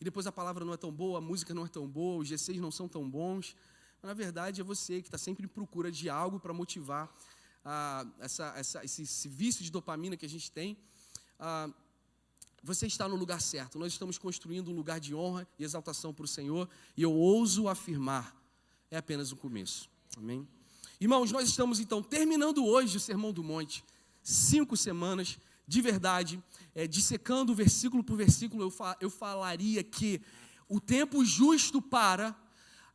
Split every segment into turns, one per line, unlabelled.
e depois a palavra não é tão boa, a música não é tão boa, os G6 não são tão bons. Mas, na verdade, é você que está sempre em procura de algo para motivar esse vício de dopamina que a gente tem. Você está no lugar certo. Nós estamos construindo um lugar de honra e exaltação para o Senhor, e eu ouso afirmar, é apenas o começo. Amém? Irmãos, nós estamos, então, terminando hoje o Sermão do Monte, 5 semanas, de verdade, dissecando versículo por versículo. Eu falaria que o tempo justo para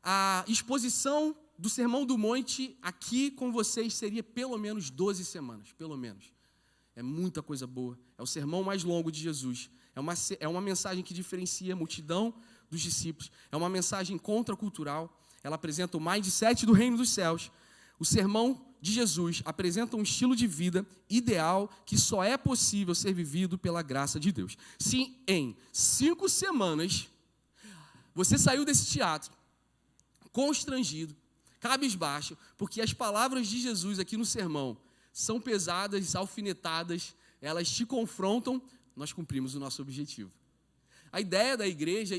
a exposição do Sermão do Monte aqui com vocês seria pelo menos 12 semanas, pelo menos. É muita coisa boa. É o sermão mais longo de Jesus. É uma mensagem que diferencia a multidão dos discípulos. É uma mensagem contracultural. Ela apresenta o mindset do reino dos céus. O sermão de Jesus apresenta um estilo de vida ideal que só é possível ser vivido pela graça de Deus. Se em 5 semanas você saiu desse teatro constrangido, cabisbaixo, porque as palavras de Jesus aqui no sermão são pesadas, alfinetadas, elas te confrontam, nós cumprimos o nosso objetivo. A ideia da igreja,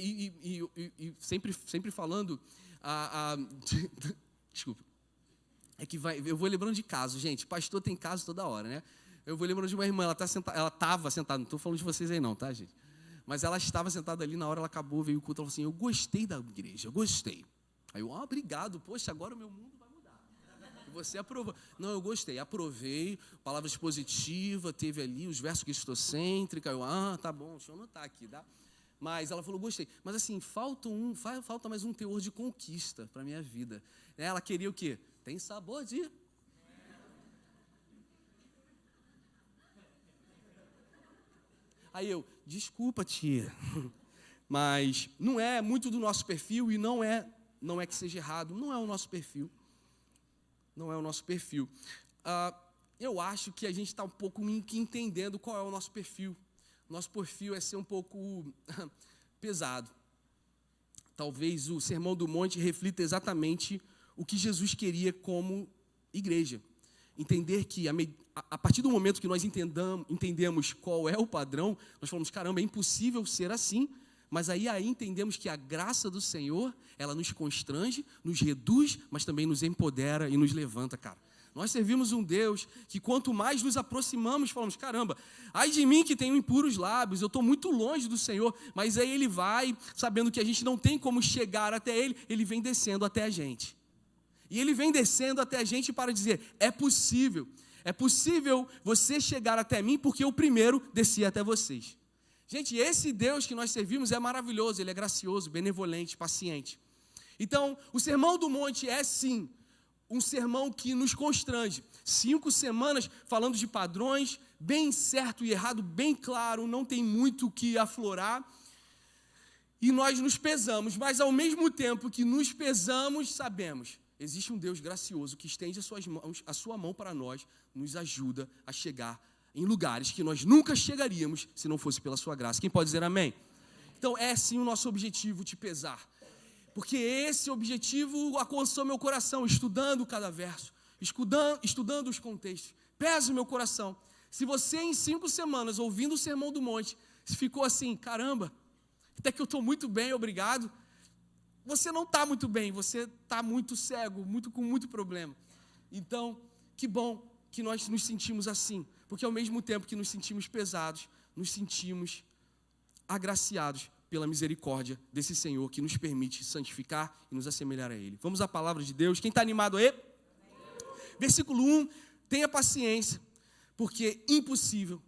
sempre falando, desculpa, é que eu vou lembrando de caso, gente, pastor tem caso toda hora, né? Eu vou lembrando de uma irmã, ela estava sentada, não estou falando de vocês aí não, tá, gente? Mas ela estava sentada ali, na hora ela acabou, veio o culto, ela falou assim, eu gostei da igreja, eu gostei. Aí eu, obrigado, poxa, agora o meu mundo vai mudar. E você aprovou. Não, eu gostei, aprovei, palavras positivas, teve ali os versos cristocêntricos, eu, tá bom, deixa eu anotar aqui, tá? Mas ela falou, gostei. Mas assim, falta mais um teor de conquista para a minha vida. Ela queria o quê? Tem sabor de... Aí eu, desculpa, tia, mas não é muito do nosso perfil e não é que seja errado, não é o nosso perfil. Não é o nosso perfil. Eu acho que a gente está um pouco entendendo qual é o nosso perfil. Nosso perfil é ser um pouco pesado. Talvez o Sermão do Monte reflita exatamente o que Jesus queria como igreja. Entender que, a partir do momento que nós entendemos qual é o padrão, nós falamos, caramba, é impossível ser assim, mas aí entendemos que a graça do Senhor, ela nos constrange, nos reduz, mas também nos empodera e nos levanta, cara. Nós servimos um Deus que quanto mais nos aproximamos, falamos, caramba, ai de mim que tenho impuros lábios, eu estou muito longe do Senhor, mas aí Ele vai, sabendo que a gente não tem como chegar até Ele, Ele vem descendo até a gente. E Ele vem descendo até a gente para dizer, é possível você chegar até mim, porque eu primeiro desci até vocês. Gente, esse Deus que nós servimos é maravilhoso, Ele é gracioso, benevolente, paciente. Então, o Sermão do Monte é sim um sermão que nos constrange. 5 semanas falando de padrões, bem certo e errado, bem claro, não tem muito o que aflorar. E nós nos pesamos, mas ao mesmo tempo que nos pesamos, sabemos, existe um Deus gracioso que estende a sua mão para nós, nos ajuda a chegar em lugares que nós nunca chegaríamos se não fosse pela sua graça. Quem pode dizer amém? Então é sim o nosso objetivo te pesar. Porque esse objetivo alcançou meu coração, estudando cada verso, estudando os contextos. Pesa o meu coração. Se você em 5 semanas, ouvindo o Sermão do Monte, ficou assim, caramba, até que eu estou muito bem, obrigado. Você não está muito bem, você está muito cego, com muito problema. Então, que bom que nós nos sentimos assim, porque ao mesmo tempo que nos sentimos pesados, nos sentimos agraciados pela misericórdia desse Senhor que nos permite santificar e nos assemelhar a Ele. Vamos à palavra de Deus. Quem está animado aí? Versículo 1, tenha paciência, porque é impossível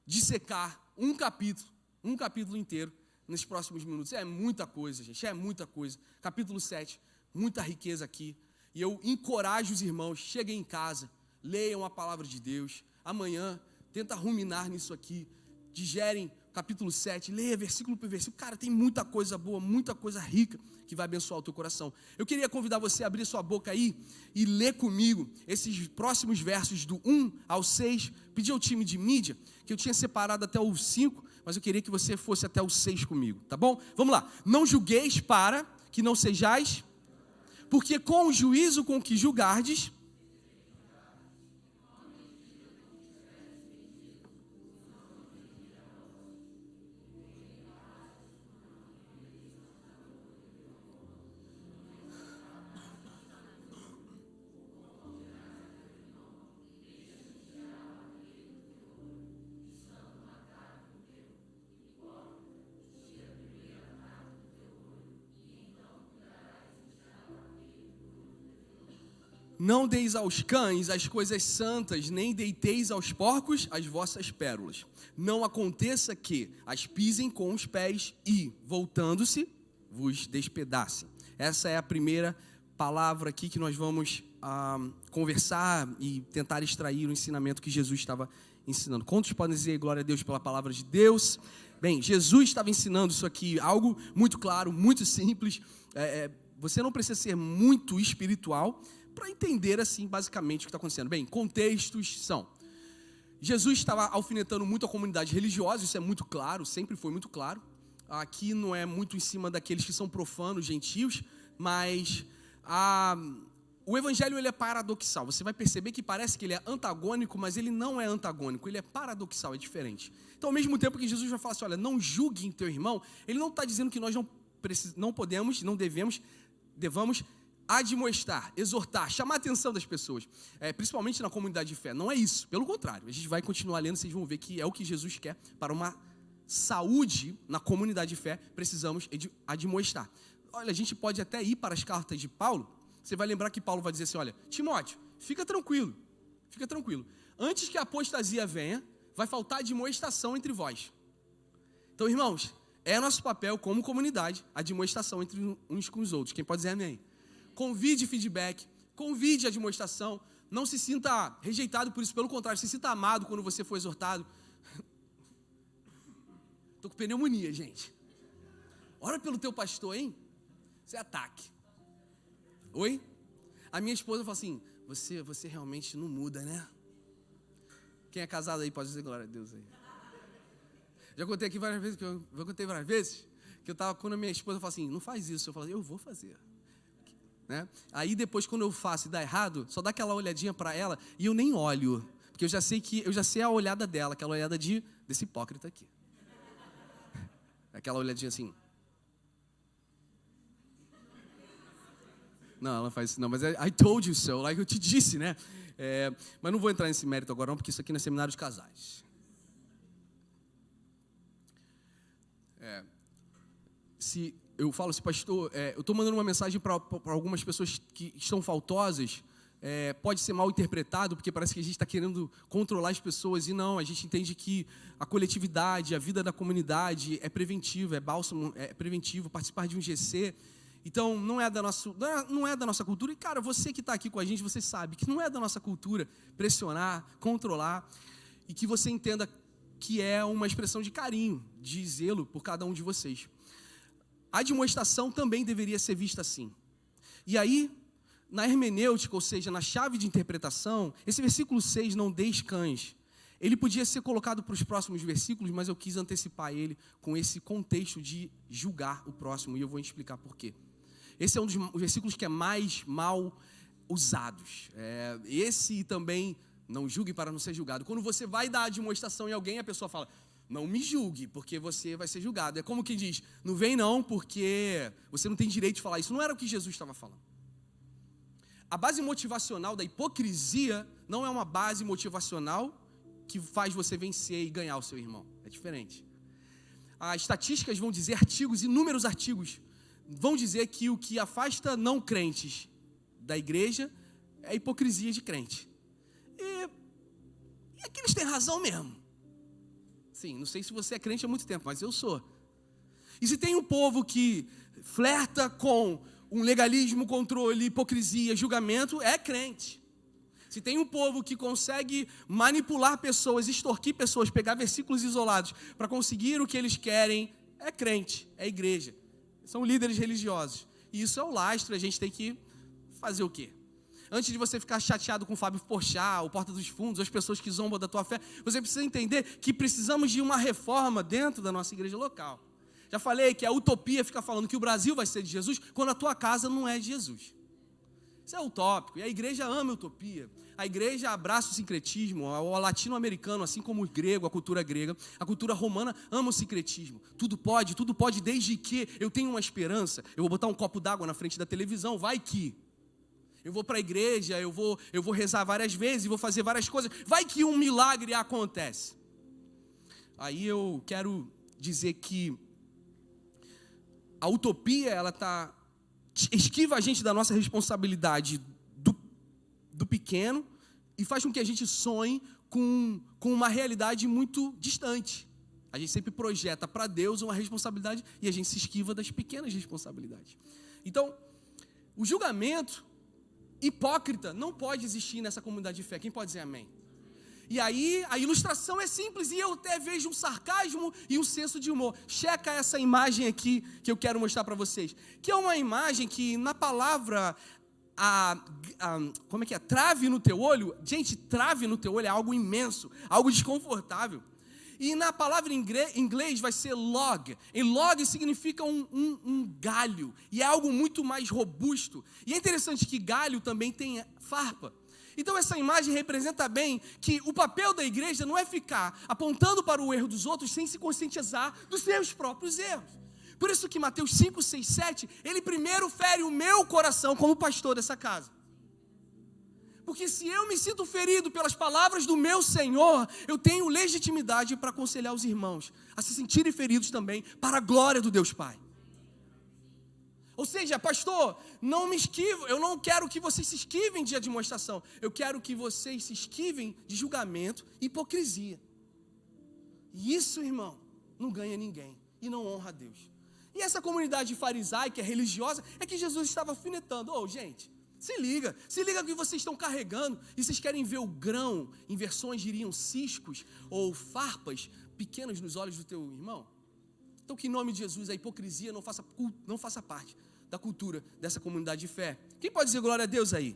dissecar um capítulo inteiro nos próximos minutos. É muita coisa, gente, é muita coisa. Capítulo 7, muita riqueza aqui. E eu encorajo os irmãos, cheguem em casa, leiam a palavra de Deus. Amanhã, tenta ruminar nisso aqui. Digerem capítulo 7, leia versículo por versículo. Cara, tem muita coisa boa, muita coisa rica que vai abençoar o teu coração. Eu queria convidar você a abrir sua boca aí e ler comigo esses próximos versos do 1 ao 6. Pedi ao time de mídia, que eu tinha separado até o 5, mas eu queria que você fosse até o 6 comigo, tá bom? Vamos lá. Não julgueis para que não sejais, porque com o juízo com que julgardes, Não deis aos cães as coisas santas, nem deiteis aos porcos as vossas pérolas. Não aconteça que as pisem com os pés e, voltando-se, vos despedacem. Essa é a primeira palavra aqui que nós vamos conversar e tentar extrair o ensinamento que Jesus estava ensinando. Quantos podem dizer glória a Deus pela palavra de Deus? Bem, Jesus estava ensinando isso aqui, algo muito claro, muito simples. Você não precisa ser muito espiritual para entender, assim, basicamente o que está acontecendo. Bem, contextos são: Jesus estava alfinetando muito a comunidade religiosa, isso é muito claro, sempre foi muito claro. Aqui não é muito em cima daqueles que são profanos, gentios, mas o evangelho ele é paradoxal. Você vai perceber que parece que ele é antagônico, mas ele não é antagônico, ele é paradoxal, é diferente. Então, ao mesmo tempo que Jesus vai falar assim, olha, não julguem teu irmão, ele não está dizendo que nós não podemos, não devemos admoestar, exortar, chamar a atenção das pessoas, principalmente na comunidade de fé. Não é isso, pelo contrário. A gente vai continuar lendo, vocês vão ver que é o que Jesus quer para uma saúde na comunidade de fé, precisamos admoestar. Olha, a gente pode até ir para as cartas de Paulo, você vai lembrar que Paulo vai dizer assim, olha, Timóteo, fica tranquilo, antes que a apostasia venha, vai faltar admoestação entre vós. Então, irmãos, é nosso papel como comunidade, admoestação entre uns com os outros. Quem pode dizer amém? Convide feedback, convide admoestação, não se sinta rejeitado por isso, pelo contrário, se sinta amado quando você for exortado. Estou com pneumonia, gente. Ora pelo teu pastor, hein? Isso é ataque. Oi? A minha esposa fala assim, você realmente não muda, né? Quem é casado aí pode dizer glória a Deus aí. Já contei aqui várias vezes, que eu estava, quando a minha esposa fala assim, não faz isso, eu falo, eu vou fazer. Né? Aí depois quando eu faço e dá errado, só dá aquela olhadinha para ela e eu nem olho, porque eu já sei a olhada dela, aquela olhada desse hipócrita aqui. Aquela olhadinha assim. Não, ela faz isso não, mas I told you so, like eu te disse, né? Mas não vou entrar nesse mérito agora não, porque isso aqui não é seminário de casais. Se eu falo assim, pastor, eu estou mandando uma mensagem para algumas pessoas que estão faltosas, pode ser mal interpretado, porque parece que a gente está querendo controlar as pessoas, e não, a gente entende que a coletividade, a vida da comunidade é preventiva, é bálsamo, é preventivo, participar de um GC, então não é da nossa cultura, e cara, você que está aqui com a gente, você sabe que não é da nossa cultura pressionar, controlar, e que você entenda que é uma expressão de carinho, de zelo por cada um de vocês. A admoestação também deveria ser vista assim. E aí, na hermenêutica, ou seja, na chave de interpretação, esse versículo 6, não deis cães, ele podia ser colocado para os próximos versículos, mas eu quis antecipar ele com esse contexto de julgar o próximo, e eu vou explicar por quê. Esse é um dos versículos que é mais mal usados. Esse também, não julgue para não ser julgado. Quando você vai dar admoestação em alguém, a pessoa fala, não me julgue, porque você vai ser julgado. É como quem diz, não vem não, porque você não tem direito de falar isso. Não era o que Jesus estava falando. A base motivacional da hipocrisia não é uma base motivacional que faz você vencer e ganhar o seu irmão. É diferente. As estatísticas vão dizer, inúmeros artigos, vão dizer que o que afasta não crentes da igreja é a hipocrisia de crente. E é que eles têm razão mesmo. Sim, não sei se você é crente há muito tempo, mas eu sou. E se tem um povo que flerta com um legalismo, controle, hipocrisia, julgamento, é crente. Se tem um povo que consegue manipular pessoas, extorquir pessoas, pegar versículos isolados para conseguir o que eles querem, é crente, é igreja. São líderes religiosos. E isso é o lastro, a gente tem que fazer o quê? Antes de você ficar chateado com o Fábio Porchat, o Porta dos Fundos, as pessoas que zombam da tua fé, você precisa entender que precisamos de uma reforma dentro da nossa igreja local. Já falei que a utopia fica falando que o Brasil vai ser de Jesus, quando a tua casa não é de Jesus. Isso é utópico, e a igreja ama a utopia. A igreja abraça o sincretismo, o latino-americano, assim como o grego, a cultura grega, a cultura romana ama o sincretismo. Tudo pode, desde que eu tenha uma esperança. Eu vou botar um copo d'água na frente da televisão, vai que... Eu vou para a igreja, eu vou rezar várias vezes, vou fazer várias coisas. Vai que um milagre acontece. Aí eu quero dizer que a utopia, ela esquiva a gente da nossa responsabilidade do pequeno e faz com que a gente sonhe com uma realidade muito distante. A gente sempre projeta para Deus uma responsabilidade e a gente se esquiva das pequenas responsabilidades. Então, o julgamento hipócrita não pode existir nessa comunidade de fé. Quem pode dizer amém? E aí, a ilustração é simples, e eu até vejo um sarcasmo e um senso de humor. Checa essa imagem aqui que eu quero mostrar para vocês. Que é uma imagem que na palavra, como é que é? Trave no teu olho. Gente, trave no teu olho é algo imenso, algo desconfortável. E na palavra em inglês vai ser log. E log significa um galho, e é algo muito mais robusto. E é interessante que galho também tem farpa. Então essa imagem representa bem que o papel da igreja não é ficar apontando para o erro dos outros sem se conscientizar dos seus próprios erros. Por isso que Mateus 5, 6, 7, ele primeiro fere o meu coração como pastor dessa casa. Porque se eu me sinto ferido pelas palavras do meu Senhor, eu tenho legitimidade para aconselhar os irmãos a se sentirem feridos também para a glória do Deus Pai. Ou seja, pastor, não me esquivo, eu não quero que vocês se esquivem de demonstração. Eu quero que vocês se esquivem de julgamento e hipocrisia. E isso, irmão, não ganha ninguém e não honra a Deus. E essa comunidade farisaica, religiosa, é que Jesus estava alfinetando. Gente, se liga que vocês estão carregando e vocês querem ver o grão, em versões diriam ciscos ou farpas pequenas nos olhos do teu irmão? Então que em nome de Jesus a hipocrisia não faça parte da cultura dessa comunidade de fé. Quem pode dizer glória a Deus aí?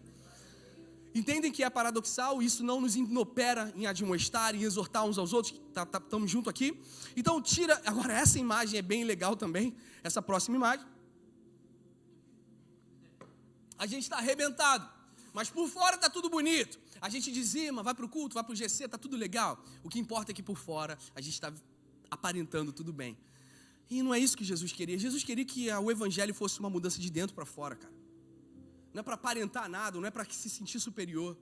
Entendem que é paradoxal, isso não nos inopera em admoestar, em exortar uns aos outros, estamos juntos aqui? Então tira, agora essa imagem é bem legal também, essa próxima imagem. A gente está arrebentado, mas por fora está tudo bonito. A gente dizima, vai para o culto, vai para o GC, está tudo legal. O que importa é que por fora a gente está aparentando tudo bem. E não é isso que Jesus queria. Jesus queria que o evangelho fosse uma mudança de dentro para fora, cara. Não é para aparentar nada, não é para se sentir superior.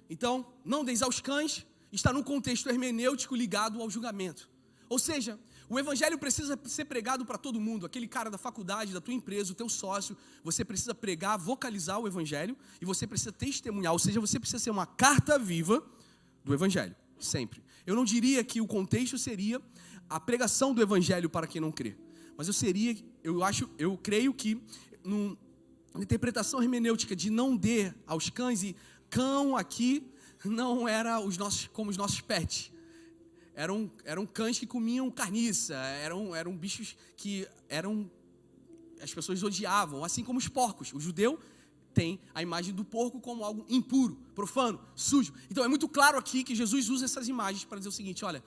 Então, não deis aos cães, está num contexto hermenêutico ligado ao julgamento. Ou seja, o evangelho precisa ser pregado para todo mundo. Aquele cara da faculdade, da tua empresa, o teu sócio, você precisa pregar, vocalizar o evangelho e você precisa testemunhar. Ou seja, você precisa ser uma carta viva do evangelho, sempre. Eu não diria que o contexto seria a pregação do evangelho para quem não crê. Mas eu creio que na interpretação hermenêutica de não dê aos cães, e cão aqui não era como os nossos pets. Eram cães que comiam carniça, eram bichos que as pessoas odiavam, assim como os porcos. O judeu tem a imagem do porco como algo impuro, profano, sujo. Então é muito claro aqui que Jesus usa essas imagens para dizer o seguinte: olha,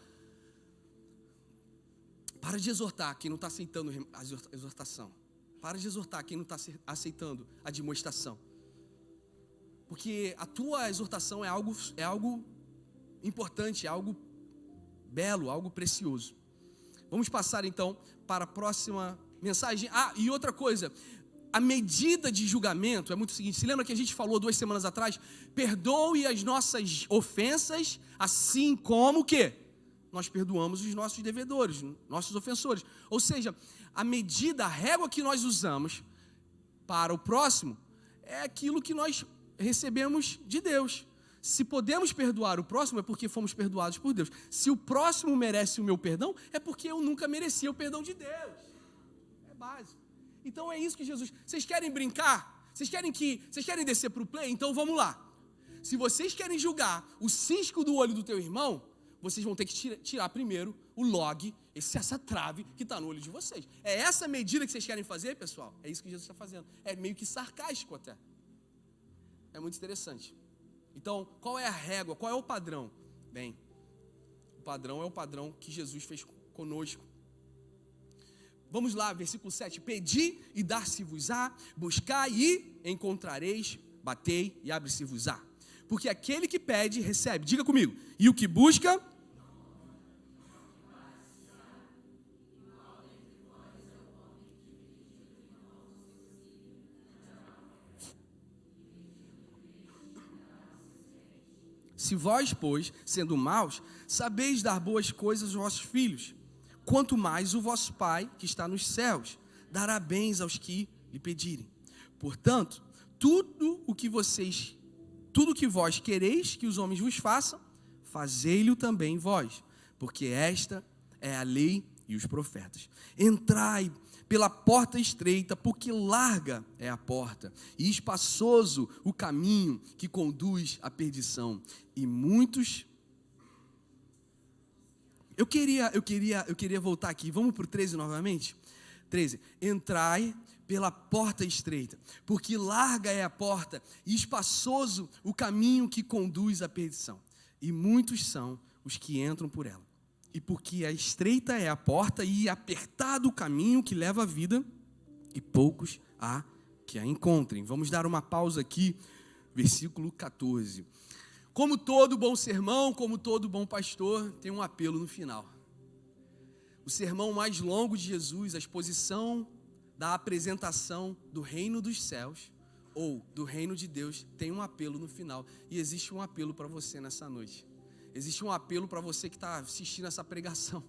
para de exortar quem não está aceitando a exortação. Para de exortar quem não está aceitando a demonstração. Porque a tua exortação é algo importante, é algo belo, algo precioso. Vamos passar então para a próxima mensagem. E outra coisa, a medida de julgamento é muito o seguinte: se lembra que a gente falou 2 semanas atrás? Perdoe as nossas ofensas, assim como o quê? Nós perdoamos os nossos devedores, nossos ofensores. Ou seja, a medida, a régua que nós usamos para o próximo é aquilo que nós recebemos de Deus. Se podemos perdoar o próximo, é porque fomos perdoados por Deus. Se o próximo merece o meu perdão, é porque eu nunca merecia o perdão de Deus. É básico. Então é isso que Jesus... Vocês querem brincar? Vocês querem descer para o play? Então vamos lá. Se vocês querem julgar o cisco do olho do teu irmão, vocês vão ter que tirar primeiro o log, essa trave que está no olho de vocês. É essa medida que vocês querem fazer, pessoal? É isso que Jesus está fazendo. É meio que sarcástico até. É muito interessante. Então, qual é a régua? Qual é o padrão? Bem, o padrão é o padrão que Jesus fez conosco. Vamos lá, versículo 7. Pedi e dar-se-vos-á, buscai e encontrareis, batei e abre-se-vos-á. Porque aquele que pede, recebe. Diga comigo. E o que busca... Se vós, pois, sendo maus, sabeis dar boas coisas aos vossos filhos, quanto mais o vosso Pai, que está nos céus, dará bens aos que lhe pedirem. Portanto, tudo o que vocês tudo que vós quereis que os homens vos façam, fazei-lo também vós, porque esta é a lei e os profetas. Entrai pela porta estreita, porque larga é a porta, e espaçoso o caminho que conduz à perdição, e muitos... Eu queria voltar aqui, vamos para o 13 novamente? 13, entrai pela porta estreita, porque larga é a porta, e espaçoso o caminho que conduz à perdição, e muitos são os que entram por ela. E porque a estreita é a porta e apertado o caminho que leva à vida, e poucos há que a encontrem. Vamos dar uma pausa aqui, versículo 14. Como todo bom sermão, como todo bom pastor, tem um apelo no final. O sermão mais longo de Jesus, a exposição da apresentação do reino dos céus, ou do reino de Deus, tem um apelo no final. E existe um apelo para você nessa noite. Existe um apelo para você que está assistindo essa pregação.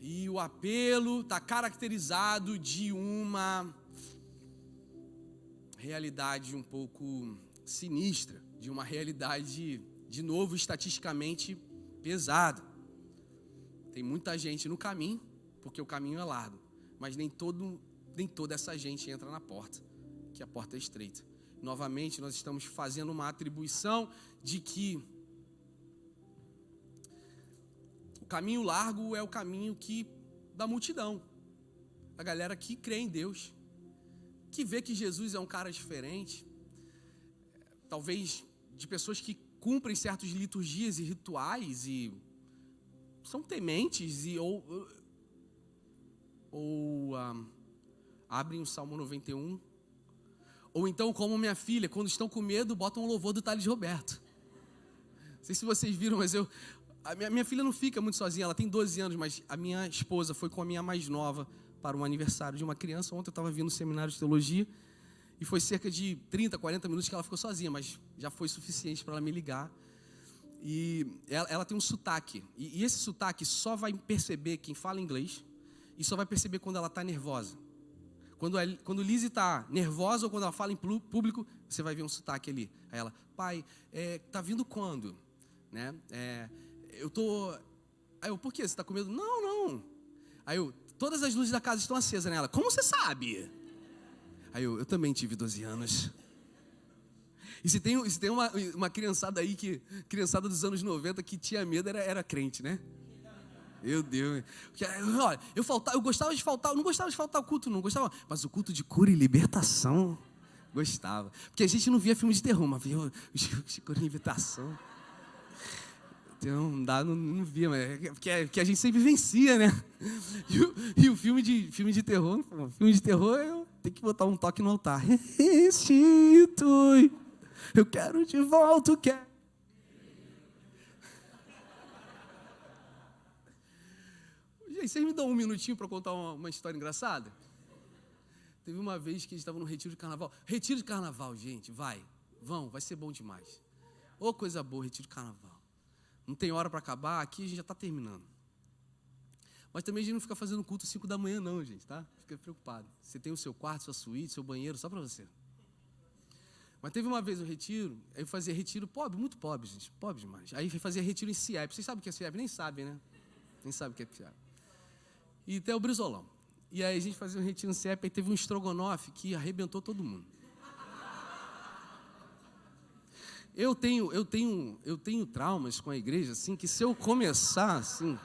E o apelo está caracterizado de uma realidade um pouco sinistra, de uma realidade, de novo, estatisticamente pesada. Tem muita gente no caminho, porque o caminho é largo, mas nem toda essa gente entra na porta, que a porta é estreita. Novamente, nós estamos fazendo uma atribuição de que o caminho largo é o caminho da multidão, a galera que crê em Deus, que vê que Jesus é um cara diferente, talvez de pessoas que cumprem certas liturgias e rituais e são tementes ou abrem o Salmo 91. Ou então, como minha filha, quando estão com medo, botam um louvor do Thales Roberto. Não sei se vocês viram, mas a minha filha não fica muito sozinha, ela tem 12 anos, mas a minha esposa foi com a minha mais nova para um aniversário de uma criança. Ontem eu estava vindo no seminário de teologia e foi cerca de 30, 40 minutos que ela ficou sozinha, mas já foi suficiente para ela me ligar. E ela tem um sotaque, e esse sotaque só vai perceber quem fala inglês e só vai perceber quando ela está nervosa. Quando Lizzie está nervosa ou quando ela fala em público, você vai ver um sotaque ali. Aí ela, pai, tá vindo quando? Né? Aí eu, por quê? Você está com medo? Não. Aí todas as luzes da casa estão acesas nela. Como você sabe? Aí eu também tive 12 anos. E se tem uma criançada aí, criançada dos anos 90 que tinha medo, era crente, né? Meu Deus. Olha, eu gostava de faltar, eu não gostava de faltar o culto, não gostava. Mas o culto de cura e libertação, gostava. Porque a gente não via filme de terror, mas via os de cura e libertação. Então, não via, mas porque a gente sempre vencia, né? E o filme de terror, eu tenho que botar um toque no altar. Restitui, eu quero de volta o que é. Gente, vocês me dão um minutinho para contar uma história engraçada? Teve uma vez que a gente estava no retiro de carnaval. Retiro de carnaval, gente, vai ser bom demais. Ô, coisa boa, retiro de carnaval. Não tem hora para acabar, aqui a gente já está terminando. Mas também a gente não fica fazendo culto às 5 da manhã não, gente, tá? Fica preocupado. Você tem o seu quarto, sua suíte, seu banheiro, só para você. Mas teve uma vez um retiro, eu fazia retiro pobre, muito pobre, gente, pobre demais. Aí fazia retiro em CIEP. Vocês sabem o que é CIEP? Nem sabem, né? Nem sabem o que é CIEP. E até o Brizolão. E aí a gente fazia um retiro no CIEP, aí teve um estrogonofe que arrebentou todo mundo. Eu tenho traumas com a igreja, assim, que se eu começar, assim,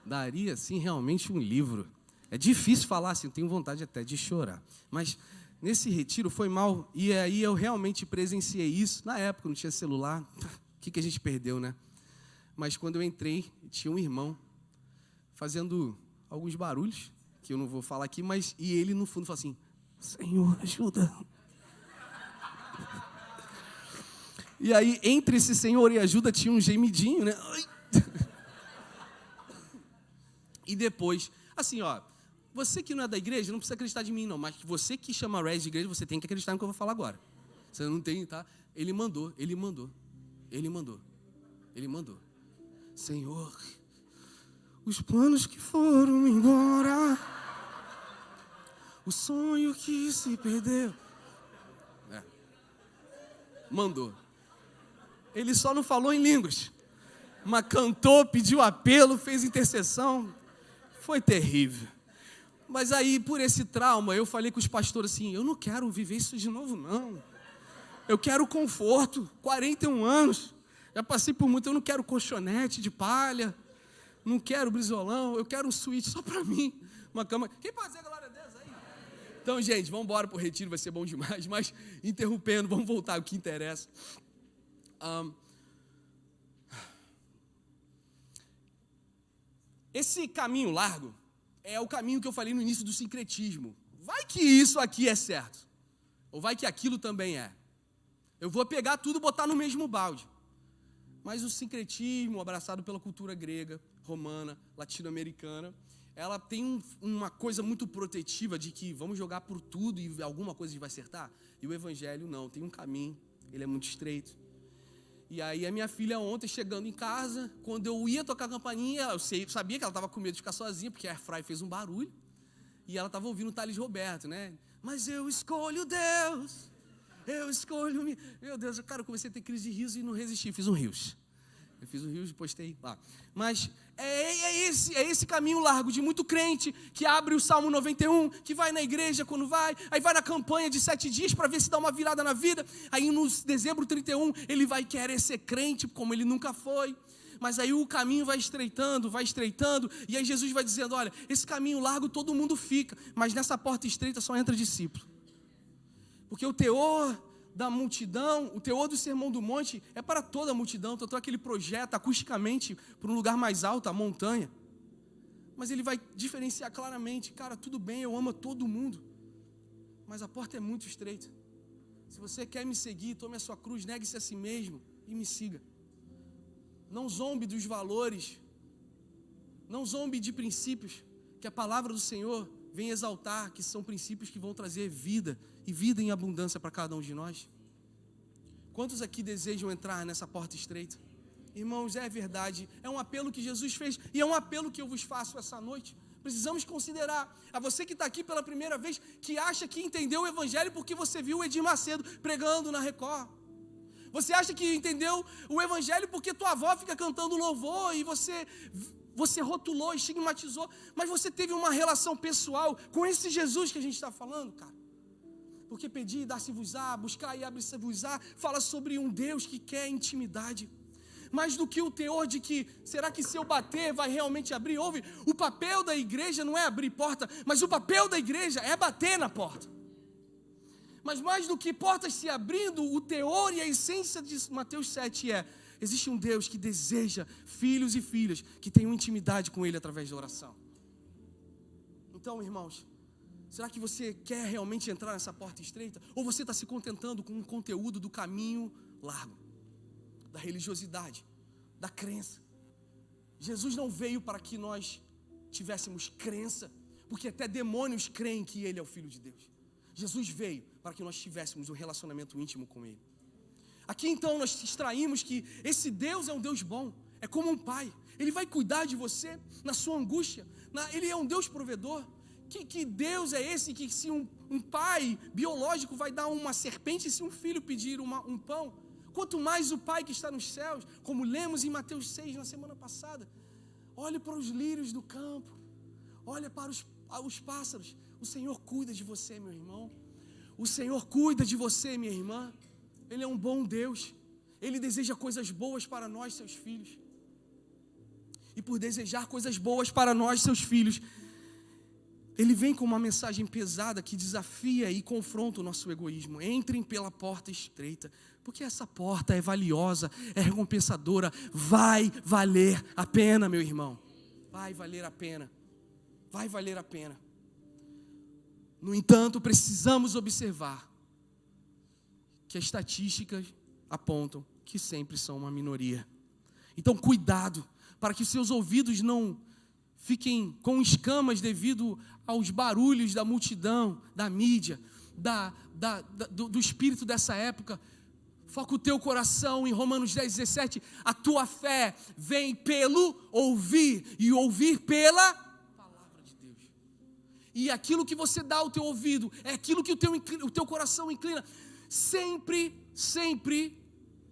daria, assim, realmente um livro. É difícil falar, assim, eu tenho vontade até de chorar. Mas nesse retiro foi mal, e aí eu realmente presenciei isso. Na época não tinha celular, o que a gente perdeu, né? Mas quando eu entrei, tinha um irmão fazendo alguns barulhos, que eu não vou falar aqui, mas e ele no fundo falou assim, Senhor, ajuda. E aí, entre esse Senhor e ajuda, tinha um gemidinho, né? E depois, assim, ó, você que não é da igreja, não precisa acreditar de mim, não, mas você que chama Red de igreja, você tem que acreditar no que eu vou falar agora. Você não tem, tá? Ele mandou. Senhor, os planos que foram embora, o sonho que se perdeu. Mandou. Ele só não falou em línguas. Mas cantou, pediu apelo, fez intercessão. Foi terrível. Mas aí, por esse trauma, eu falei com os pastores assim, eu não quero viver isso de novo, não. Eu quero conforto, 41 anos. Já passei por muito, eu não quero colchonete de palha. Não quero brisolão, eu quero um suíte só para mim. Uma cama. Quem pode dizer glória a Deus aí? Então, gente, vamos embora para o retiro, vai ser bom demais. Mas, interrompendo, vamos voltar ao que interessa. Esse caminho largo é o caminho que eu falei no início do sincretismo. Vai que isso aqui é certo. Ou vai que aquilo também é. Eu vou pegar tudo e botar no mesmo balde. Mas o sincretismo, abraçado pela cultura grega, romana, latino-americana, ela tem uma coisa muito protetiva de que vamos jogar por tudo e alguma coisa a gente vai acertar. E o evangelho não, tem um caminho, ele é muito estreito. E aí a minha filha ontem, chegando em casa, quando eu ia tocar a campainha, eu sabia que ela estava com medo de ficar sozinha, porque a airfryer fez um barulho, e ela estava ouvindo o Thales Roberto, né? Mas eu escolho Deus, eu escolho... Meu Deus, cara, eu comecei a ter crise de riso e não resisti, fiz um rios. Eu fiz um rios e postei lá. Mas é esse caminho largo de muito crente que abre o Salmo 91, que vai na igreja quando vai, aí vai na campanha de 7 dias para ver se dá uma virada na vida, aí no dezembro 31 ele vai querer ser crente como ele nunca foi, mas aí o caminho vai estreitando, e aí Jesus vai dizendo, olha, esse caminho largo todo mundo fica, mas nessa porta estreita só entra discípulo. Porque o teor da multidão, o teor do Sermão do Monte é para toda a multidão, tanto é que ele projeta acusticamente para um lugar mais alto, a montanha. Mas ele vai diferenciar claramente, cara, tudo bem, eu amo todo mundo, mas a porta é muito estreita. Se você quer me seguir, tome a sua cruz, negue-se a si mesmo e me siga. Não zombe dos valores, não zombe de princípios que a palavra do Senhor vem exaltar, que são princípios que vão trazer vida, e vida em abundância para cada um de nós. Quantos aqui desejam entrar nessa porta estreita? Irmãos, é verdade, é um apelo que Jesus fez, e é um apelo que eu vos faço essa noite. Precisamos considerar, a você que está aqui pela primeira vez, que acha que entendeu o Evangelho porque você viu o Edir Macedo pregando na Record. Você acha que entendeu o Evangelho porque tua avó fica cantando louvor, e você rotulou, estigmatizou, mas você teve uma relação pessoal com esse Jesus que a gente está falando, cara. Porque pedir, dar-se-vos-á, buscar e abre-se-vos-á, fala sobre um Deus que quer intimidade. Mais do que o teor de que, será que se eu bater vai realmente abrir? Ouve, o papel da igreja não é abrir porta, mas o papel da igreja é bater na porta. Mas mais do que portas se abrindo, o teor e a essência de Mateus 7 é, existe um Deus que deseja filhos e filhas que tenham intimidade com Ele através da oração. Então, irmãos, será que você quer realmente entrar nessa porta estreita? Ou você está se contentando com o conteúdo do caminho largo, da religiosidade, da crença? Jesus não veio para que nós tivéssemos crença, porque até demônios creem que Ele é o Filho de Deus. Jesus veio para que nós tivéssemos um relacionamento íntimo com Ele. Aqui então nós extraímos que esse Deus é um Deus bom, é como um pai. Ele vai cuidar de você na sua angústia, Ele é um Deus provedor. Que Deus é esse que se um pai biológico vai dar uma serpente se um filho pedir um pão? Quanto mais o Pai que está nos céus, como lemos em Mateus 6 na semana passada. Olhe para os lírios do campo, olhe para os pássaros. O Senhor cuida de você, meu irmão. O Senhor cuida de você, minha irmã. Ele é um bom Deus. Ele deseja coisas boas para nós, seus filhos. E por desejar coisas boas para nós, seus filhos, Ele vem com uma mensagem pesada que desafia e confronta o nosso egoísmo. Entrem pela porta estreita, porque essa porta é valiosa, é recompensadora, vai valer a pena, meu irmão. Vai valer a pena, vai valer a pena. No entanto, precisamos observar que as estatísticas apontam que sempre são uma minoria. Então, cuidado, para que seus ouvidos não fiquem com escamas devido aos barulhos da multidão, da mídia, do espírito dessa época. Foca o teu coração em Romanos 10:17. A tua fé vem pelo ouvir, e ouvir pela palavra de Deus. E aquilo que você dá ao teu ouvido é aquilo que o teu coração inclina. sempre,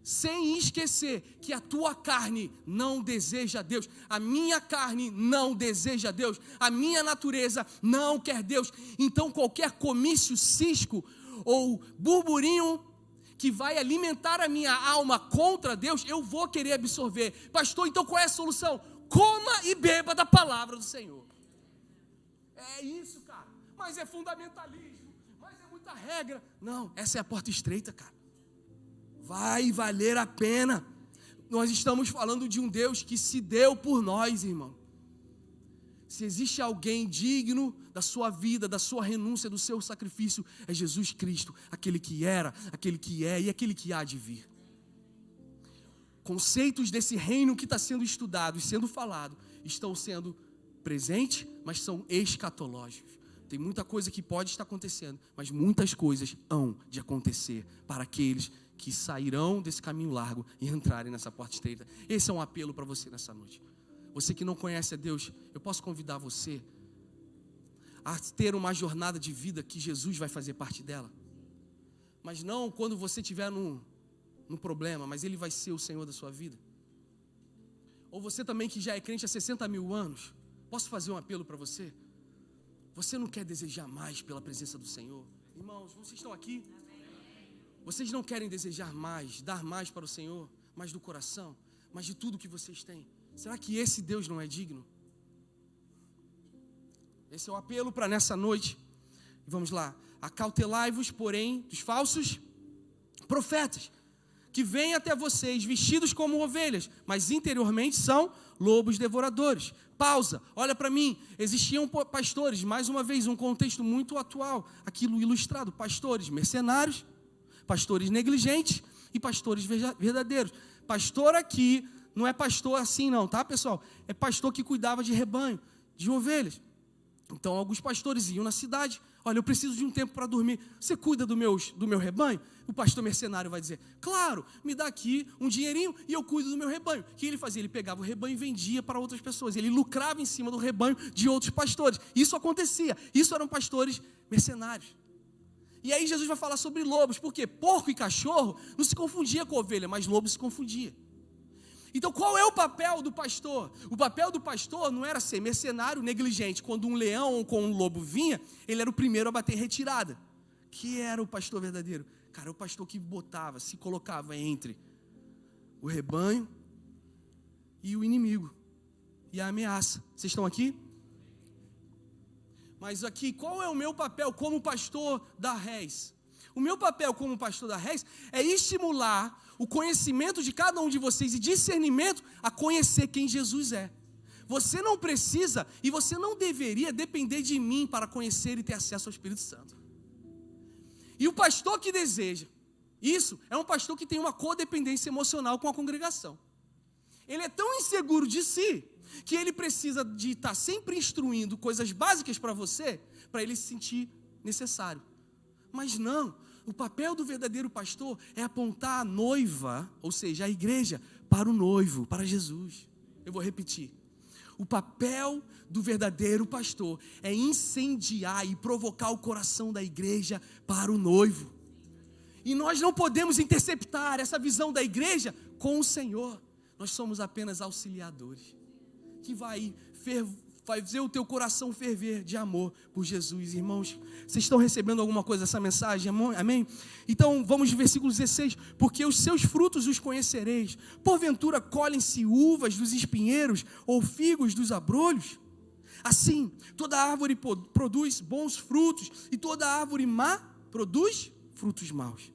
sem esquecer que a tua carne não deseja Deus, a minha carne não deseja Deus, a minha natureza não quer Deus. Então qualquer comício, cisco ou burburinho que vai alimentar a minha alma contra Deus, eu vou querer absorver. Pastor, então qual é a solução? Coma e beba da palavra do Senhor. É isso, cara. Mas é fundamentalismo, mas é muita regra. Não, essa é a porta estreita, cara. Vai valer a pena. Nós estamos falando de um Deus que se deu por nós, irmão. Se existe alguém digno da sua vida, da sua renúncia, do seu sacrifício, é Jesus Cristo, aquele que era, aquele que é e aquele que há de vir. Conceitos desse reino que está sendo estudado e sendo falado estão sendo presentes, mas são escatológicos. Tem muita coisa que pode estar acontecendo, mas muitas coisas hão de acontecer para aqueles que sairão desse caminho largo e entrarem nessa porta estreita. Esse é um apelo para você nessa noite. Você que não conhece a Deus, eu posso convidar você a ter uma jornada de vida que Jesus vai fazer parte dela. Mas não quando você estiver no problema, mas Ele vai ser o Senhor da sua vida. Ou você também que já é crente há 60 mil anos, posso fazer um apelo para você? Você não quer desejar mais pela presença do Senhor? Irmãos, vocês estão aqui? Vocês não querem desejar mais, dar mais para o Senhor, mais do coração, mais de tudo que vocês têm? Será que esse Deus não é digno? Esse é o apelo para nessa noite. Vamos lá. Acautelai-vos, porém, dos falsos profetas, que vêm até vocês vestidos como ovelhas, mas interiormente são lobos devoradores. Pausa, olha para mim. Existiam pastores, mais uma vez, um contexto muito atual, aquilo ilustrado, pastores mercenários, pastores negligentes e pastores verdadeiros. Pastor aqui não é pastor assim não, tá, pessoal? É pastor que cuidava de rebanho, de ovelhas. Então alguns pastores iam na cidade: olha, eu preciso de um tempo para dormir, você cuida do meu rebanho? O pastor mercenário vai dizer: claro, me dá aqui um dinheirinho e eu cuido do meu rebanho. O que ele fazia? Ele pegava o rebanho e vendia para outras pessoas, ele lucrava em cima do rebanho de outros pastores. Isso acontecia, isso eram pastores mercenários. E aí Jesus vai falar sobre lobos, porque porco e cachorro não se confundia com ovelha, mas lobo se confundia. Então qual é o papel do pastor? O papel do pastor não era ser mercenário, negligente. Quando um leão ou com um lobo vinha, ele era o primeiro a bater em retirada. Que era o pastor verdadeiro? Cara, é o pastor que se colocava entre o rebanho e o inimigo, e a ameaça. Vocês estão aqui? Mas aqui, qual é o meu papel como pastor da Rez? O meu papel como pastor da Rez é estimular o conhecimento de cada um de vocês e discernimento a conhecer quem Jesus é. Você não precisa e você não deveria depender de mim para conhecer e ter acesso ao Espírito Santo. E o pastor que deseja isso é um pastor que tem uma codependência emocional com a congregação. Ele é tão inseguro de si que ele precisa de estar sempre instruindo coisas básicas para você, para ele se sentir necessário. Mas não, o papel do verdadeiro pastor é apontar a noiva, ou seja, a igreja, para o noivo, para Jesus. Eu vou repetir. O papel do verdadeiro pastor é incendiar e provocar o coração da igreja para o noivo. E nós não podemos interceptar essa visão da igreja com o Senhor. Nós somos apenas auxiliadores, que vai fazer o teu coração ferver de amor por Jesus. Irmãos, vocês estão recebendo alguma coisa dessa mensagem? Amém? Então vamos no versículo 16. Porque os seus frutos os conhecereis. Porventura colhem-se uvas dos espinheiros ou figos dos abrolhos? Assim, toda árvore produz bons frutos e toda árvore má produz frutos maus.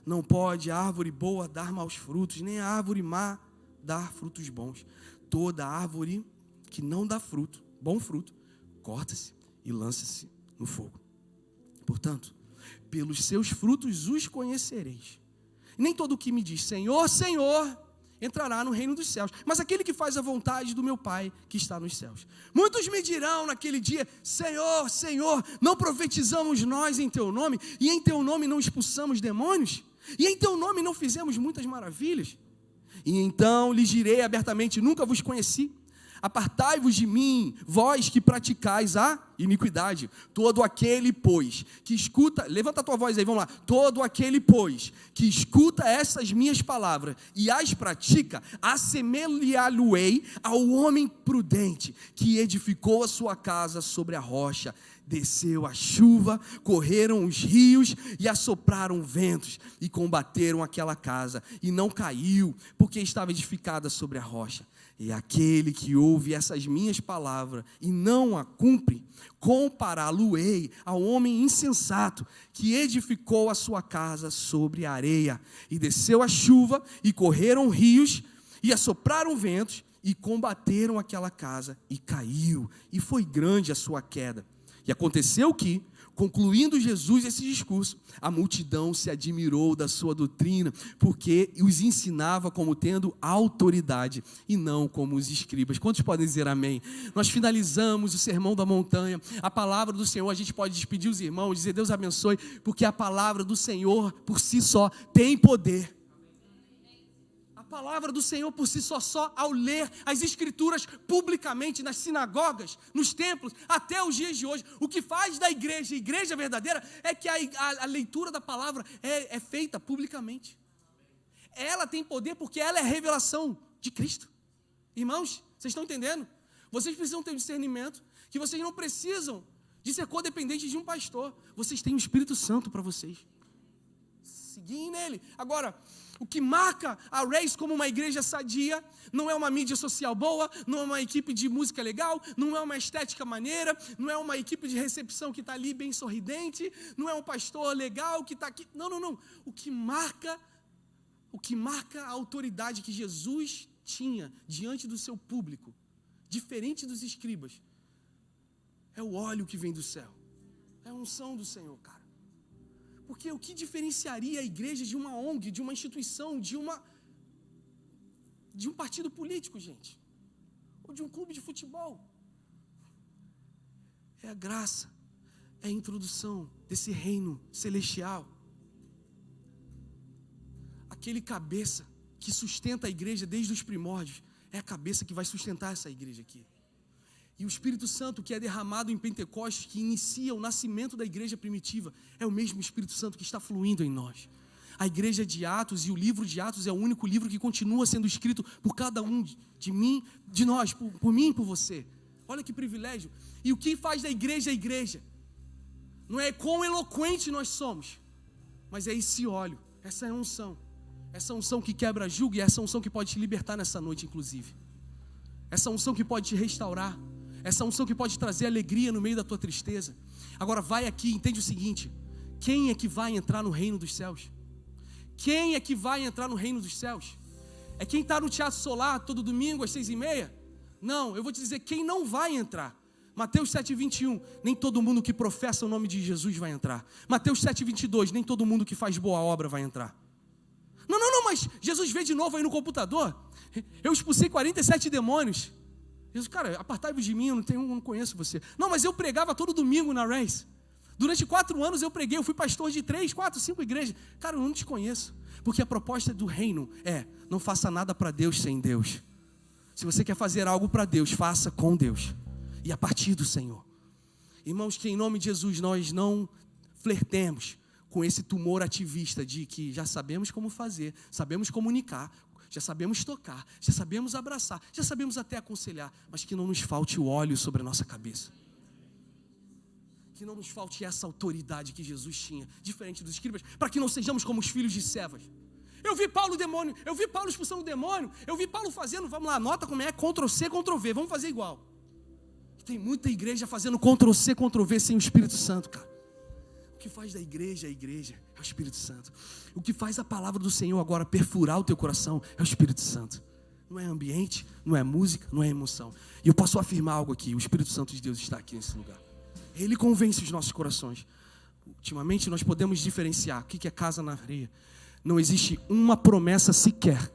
Não pode a árvore boa dar maus frutos, nem a árvore má dar frutos bons. Toda árvore que não dá fruto, bom fruto, corta-se e lança-se no fogo. Portanto, pelos seus frutos os conhecereis. Nem todo o que me diz Senhor, Senhor, entrará no reino dos céus, mas aquele que faz a vontade do meu Pai que está nos céus. Muitos me dirão naquele dia: Senhor, Senhor, não profetizamos nós em teu nome, e em teu nome não expulsamos demônios, e em teu nome não fizemos muitas maravilhas? E então lhes direi abertamente: nunca vos conheci. Apartai-vos de mim, vós que praticais a iniquidade. Todo aquele, pois, que escuta, levanta a tua voz aí, vamos lá. Todo aquele, pois, que escuta essas minhas palavras e as pratica, assemelhá-lo-ei ao homem prudente, que edificou a sua casa sobre a rocha. Desceu a chuva, correram os rios e assopraram ventos e combateram aquela casa, e não caiu, porque estava edificada sobre a rocha. E aquele que ouve essas minhas palavras e não a cumpre, compará-lo-ei ao homem insensato, que edificou a sua casa sobre a areia. E desceu a chuva, e correram rios, e assopraram ventos, e combateram aquela casa, e caiu, e foi grande a sua queda. E aconteceu que, concluindo Jesus esse discurso, a multidão se admirou da sua doutrina, porque os ensinava como tendo autoridade e não como os escribas. Quantos podem dizer amém? Nós finalizamos o Sermão da Montanha, a palavra do Senhor. A gente pode despedir os irmãos, dizer Deus abençoe, porque a palavra do Senhor por si só tem poder. A palavra do Senhor por si só ao ler as Escrituras publicamente nas sinagogas, nos templos, até os dias de hoje. O que faz da igreja verdadeira, é que a leitura da palavra é feita publicamente. Ela tem poder porque ela é a revelação de Cristo. Irmãos, vocês estão entendendo? Vocês precisam ter discernimento, que vocês não precisam de ser codependentes de um pastor. Vocês têm o Espírito Santo para vocês seguirem nele. Agora, o que marca a Race como uma igreja sadia não é uma mídia social boa, não é uma equipe de música legal, não é uma estética maneira, não é uma equipe de recepção que está ali bem sorridente, não é um pastor legal que está aqui. Não. O que marca a autoridade que Jesus tinha diante do seu público, diferente dos escribas, é o óleo que vem do céu, é a unção do Senhor, cara. Porque o que diferenciaria a igreja de uma ONG, de uma instituição, de um partido político, gente? Ou de um clube de futebol? É a graça, é a introdução desse reino celestial. Aquele cabeça que sustenta a igreja desde os primórdios, é a cabeça que vai sustentar essa igreja aqui. E o Espírito Santo que é derramado em Pentecostes, que inicia o nascimento da igreja primitiva, é o mesmo Espírito Santo que está fluindo em nós. A igreja de Atos e o livro de Atos é o único livro que continua sendo escrito por cada um de mim, de nós, por mim e por você. Olha que privilégio. E o que faz da igreja a igreja? Não é quão eloquente nós somos, mas é esse óleo, essa unção. Essa unção que quebra julgo, e essa unção que pode te libertar nessa noite, inclusive. Essa unção que pode te restaurar. Essa unção que pode trazer alegria no meio da tua tristeza. Agora vai aqui, entende o seguinte: quem é que vai entrar no reino dos céus? Quem é que vai entrar no reino dos céus? É quem está no Teatro Solar todo domingo às 6h30? Não, eu vou te dizer quem não vai entrar. Mateus 7,21, nem todo mundo que professa o nome de Jesus vai entrar. Mateus 7,22, nem todo mundo que faz boa obra vai entrar. Não, mas Jesus vê de novo aí no computador. Eu expulsei 47 demônios. Jesus, cara, apartai-vos de mim, eu não conheço você. Não, mas eu pregava todo domingo na Race. Durante 4 anos eu preguei, eu fui pastor de 3, 4, 5 igrejas. Cara, eu não te conheço. Porque a proposta do reino é: não faça nada para Deus sem Deus. Se você quer fazer algo para Deus, faça com Deus. E a partir do Senhor. Irmãos, que em nome de Jesus nós não flertemos com esse tumor ativista de que já sabemos como fazer, sabemos comunicar, já sabemos tocar, já sabemos abraçar, já sabemos até aconselhar, mas que não nos falte o óleo sobre a nossa cabeça. Que não nos falte essa autoridade que Jesus tinha, diferente dos escribas, para que não sejamos como os filhos de Cefas. Eu vi Paulo demônio, eu vi Paulo expulsando o demônio, eu vi Paulo fazendo, vamos lá, anota como é, Ctrl+C, Ctrl+V, vamos fazer igual. Tem muita igreja fazendo Ctrl+C, Ctrl+V sem o Espírito Santo, cara. O que faz da igreja é o Espírito Santo. O que faz a palavra do Senhor agora perfurar o teu coração é o Espírito Santo. Não é ambiente, não é música, não é emoção. E eu posso afirmar algo aqui: o Espírito Santo de Deus está aqui nesse lugar. Ele convence os nossos corações. Ultimamente nós podemos diferenciar o que é casa na areia. Não existe uma promessa sequer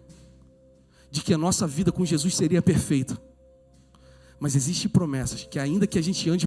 de que a nossa vida com Jesus seria perfeita. Mas existem promessas que, ainda que a gente ande